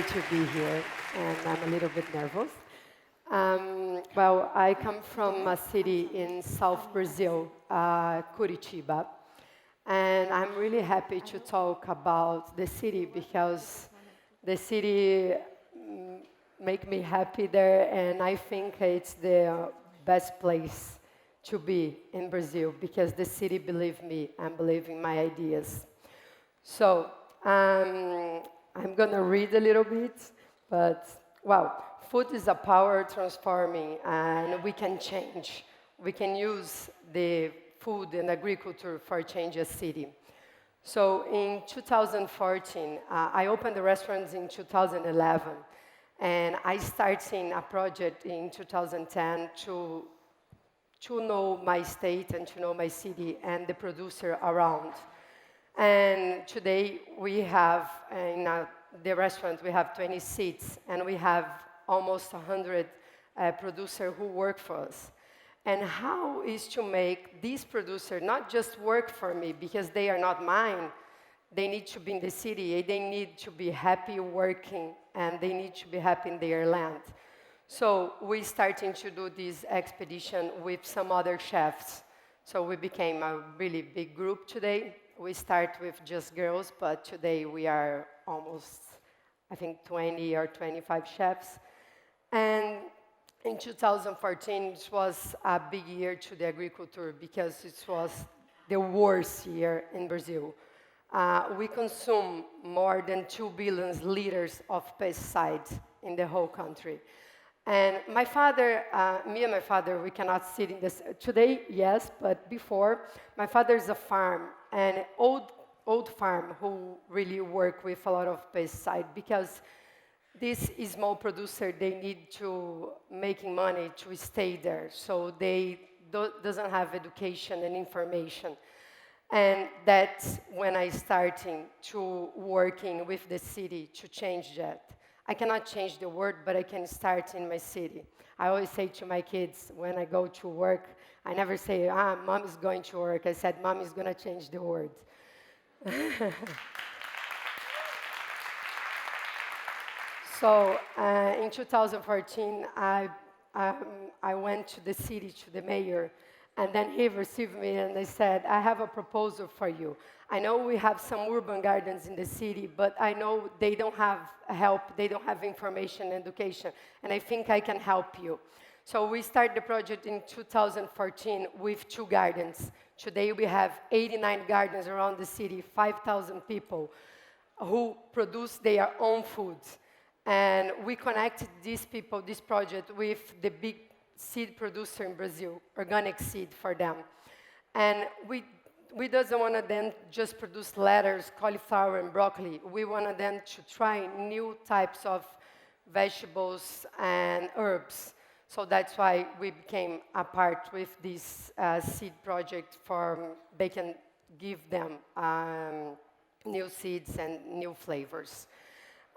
pleasure to be here, and I'm a little bit nervous. Well, I come from a city in South Brazil, Curitiba, and I'm really happy to talk about the city because the city make me happy there, and I think it's the best place to be in Brazil because the city believe me and believe in my ideas. So I'm gonna read a little bit, but wow, food is a power transforming, and we can change. We can use the food and agriculture for change a city. So in 2014, I opened the restaurants in 2011, and I started a project in 2010 to know my state and to know my city and the producer around. And today we have, the restaurant, we have 20 seats, and we have almost 100 producers who work for us. And how is to make these producers not just work for me because they are not mine, they need to be in the city, they need to be happy working, and they need to be happy in their land. So we starting to do this expedition with some other chefs. So we became a really big group today. We start with just girls, but today we are almost, I think, 20 or 25 chefs. And in 2014, it was a big year to the agriculture because it was the worst year in Brazil. We consume more than 2 billion liters of pesticides in the whole country. And my father, me and my father, we cannot sit in this. Today, yes, but before, my father is a farm, an old farm who really work with a lot of pesticide because this small producer, they need to making money to stay there, so they doesn't have education and information. And that's when I starting to working with the city to change that. I cannot change the world, but I can start in my city. I always say to my kids when I go to work, I never say, mom is going to work. I said, mom is going to change the world. So in 2014, I went to the city, to the mayor, and then he received me and they said, I have a proposal for you. I know we have some urban gardens in the city, but I know they don't have help, they don't have information and education, and I think I can help you. So we started the project in 2014 with 2 gardens. Today we have 89 gardens around the city, 5,000 people who produce their own food. And we connected these people, this project, with the big seed producer in Brazil, organic seed for them. And we doesn't want to then just produce lettuce, cauliflower, and broccoli. We want them to try new types of vegetables and herbs. So that's why we became a part with this seed project for they can give them new seeds and new flavors.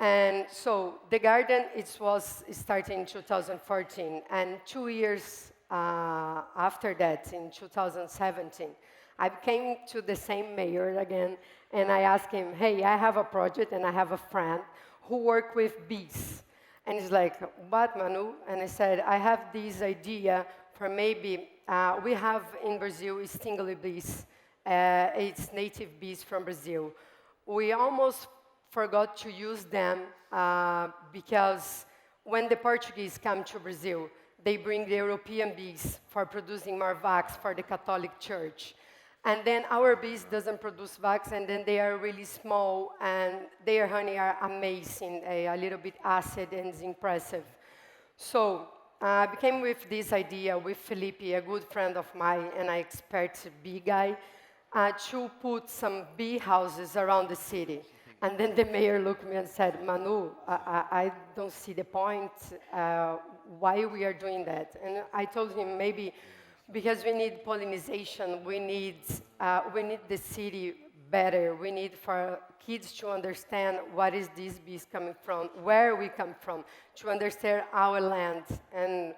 And so the garden, it was starting in 2014, and 2 years after that, in 2017, I came to the same mayor again, and I asked him, hey, I have a project, and I have a friend who work with bees. And he's like, what, Manu? And I said, I have this idea for maybe, we have in Brazil stingly bees. It's native bees from Brazil. We almost forgot to use them because when the Portuguese come to Brazil, they bring the European bees for producing more wax for the Catholic Church. And then our bees doesn't produce wax, and then they are really small, and their honey are amazing, a little bit acid and it's impressive. So I became with this idea with Felipe, a good friend of mine and an expert bee guy, to put some bee houses around the city. And then the mayor looked at me and said, Manu, I don't see the point why we are doing that. And I told him maybe because we need pollination, we need the city better. We need for kids to understand what is these bees coming from, where we come from, to understand our land and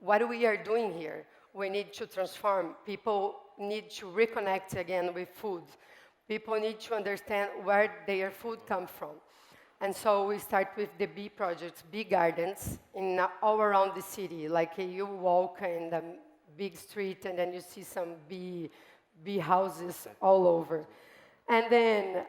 what we are doing here. We need to transform. People need to reconnect again with food. People need to understand where their food comes from. And so we start with the bee projects, bee gardens in all around the city. Like you walk in the big street and then you see some bee houses all over. And then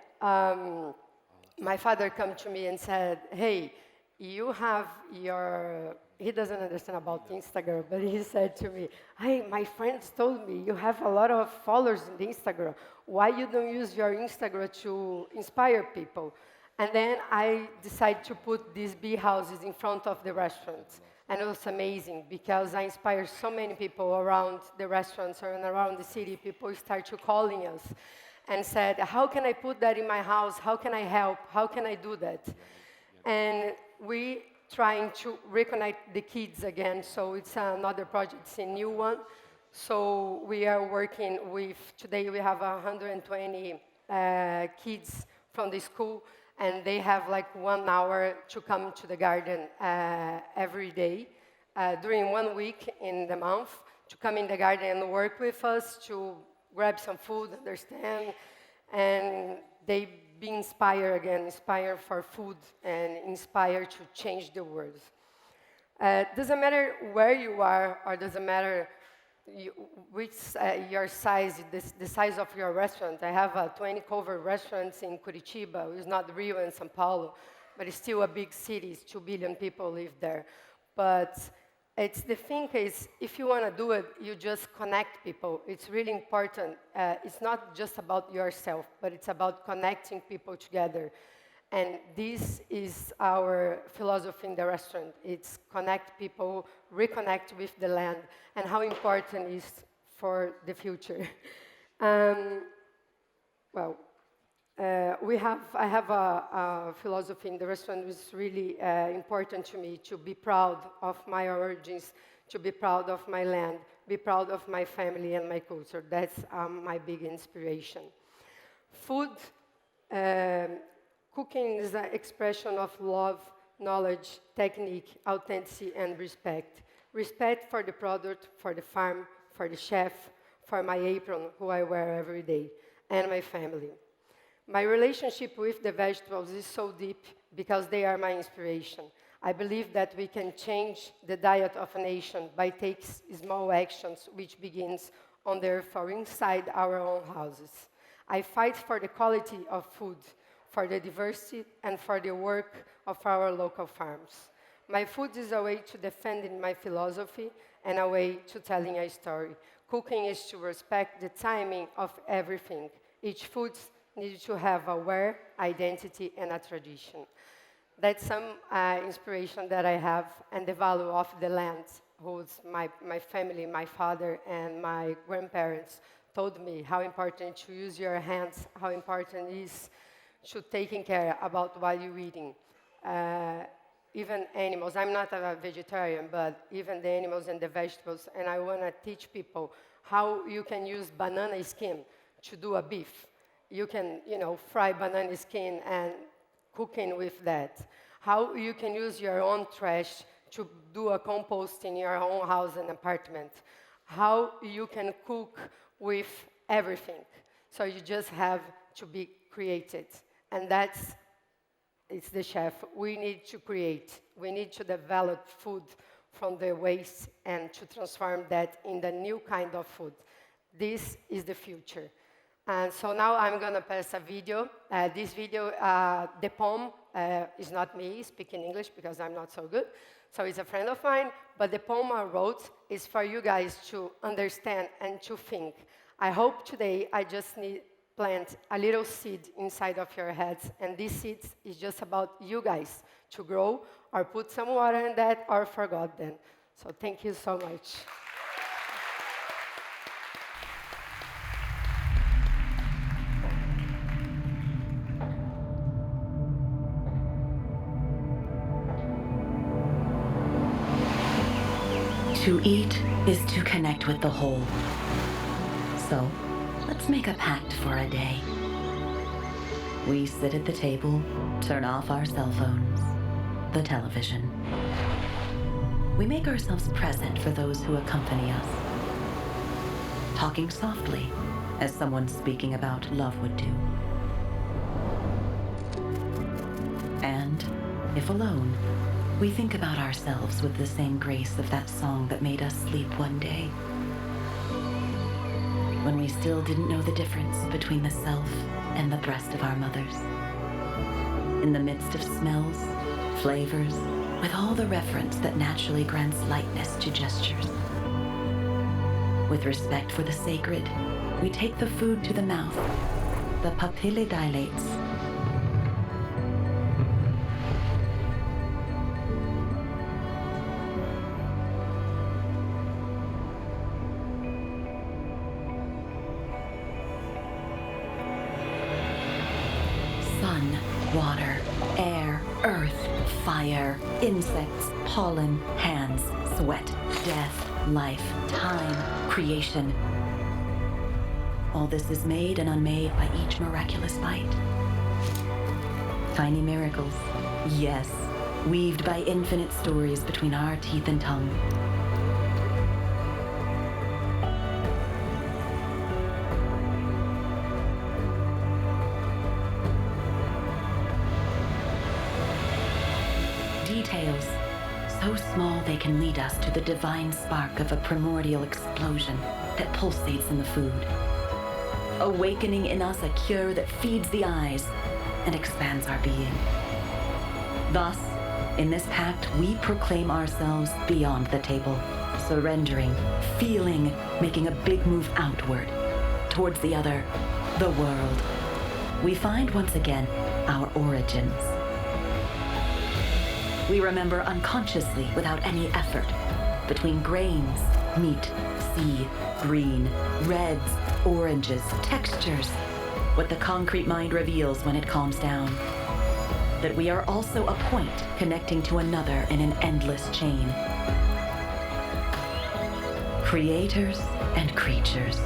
my father come to me and said, hey, you have your, he doesn't understand about Instagram, but he said to me, hey, my friends told me you have a lot of followers in the Instagram. Why you don't use your Instagram to inspire people? And then I decided to put these bee houses in front of the restaurants. And it was amazing because I inspired so many people around the restaurants and around the city. People started calling us and said, how can I put that in my house? How can I help? How can I do that? And we trying to reconnect the kids again. So it's another project, it's a new one. So we are working with, today we have 120 kids from the school, and they have like 1 hour to come to the garden every day during 1 week in the month to come in the garden and work with us to grab some food, understand, and they be inspired again, inspired for food and inspired to change the world. Doesn't matter where you are, or doesn't matter which your size, the size of your restaurant. I have 20 covered restaurants in Curitiba. It's not Rio and São Paulo, but it's still a big city. 2 billion people live there. But it's the thing is, if you want to do it, you just connect people. It's really important. It's not just about yourself, but it's about connecting people together. And this is our philosophy in the restaurant. It's connect people, reconnect with the land, and how important it is for the future. Well, I have a philosophy in the restaurant which is really important to me, to be proud of my origins, to be proud of my land, be proud of my family and my culture. That's my big inspiration. Food, cooking is an expression of love, knowledge, technique, authenticity, and respect. Respect for the product, for the farm, for the chef, for my apron, who I wear every day, and my family. My relationship with the vegetables is so deep because they are my inspiration. I believe that we can change the diet of a nation by taking small actions, which begins on the earth or inside our own houses. I fight for the quality of food, for the diversity, and for the work of our local farms. My food is a way to defending my philosophy and a way to telling a story. Cooking is to respect the timing of everything. Each food needs to have a where, identity, and a tradition. That's some inspiration that I have, and the value of the land, who's my family, my father, and my grandparents told me how important to use your hands, how important it is to taking care about what you're eating. Even animals, I'm not a vegetarian, but even the animals and the vegetables, and I want to teach people how you can use banana skin to do a beef. You can, fry banana skin and cooking with that. How you can use your own trash to do a compost in your own house and apartment. How you can cook with everything. So you just have to be creative. And it's the chef. We need to create. We need to develop food from the waste and to transform that in the new kind of food. This is the future. And so now I'm going to pass a video. This video, the poem is not me speaking English because I'm not so good. So it's a friend of mine. But the poem I wrote is for you guys to understand and to think. I hope today I just need plant a little seed inside of your heads. And this seed is just about you guys to grow or put some water in that or forgot them. So thank you so much. To eat is to connect with the whole. So, let's make a pact for a day. We sit at the table, turn off our cell phones, the television. We make ourselves present for those who accompany us, talking softly, as someone speaking about love would do. And, if alone, we think about ourselves with the same grace of that song that made us sleep one day, when we still didn't know the difference between the self and the breast of our mothers. In the midst of smells, flavors, with all the reverence that naturally grants lightness to gestures. With respect for the sacred, we take the food to the mouth. The papilla dilates. Sun, water, air, earth, fire, insects, pollen, hands, sweat, death, life, time, creation. All this is made and unmade by each miraculous bite. Tiny miracles, yes, weaved by infinite stories between our teeth and tongue. Details, so small they can lead us to the divine spark of a primordial explosion that pulsates in the food, awakening in us a cure that feeds the eyes and expands our being. Thus, in this pact, we proclaim ourselves beyond the table, surrendering, feeling, making a big move outward, towards the other, the world. We find once again our origins. We remember unconsciously, without any effort, between grains, meat, sea, green, reds, oranges, textures, what the concrete mind reveals when it calms down. That we are also a point connecting to another in an endless chain. Creators and creatures.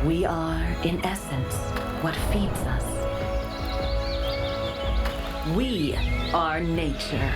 We are, in essence, what feeds us. We are nature.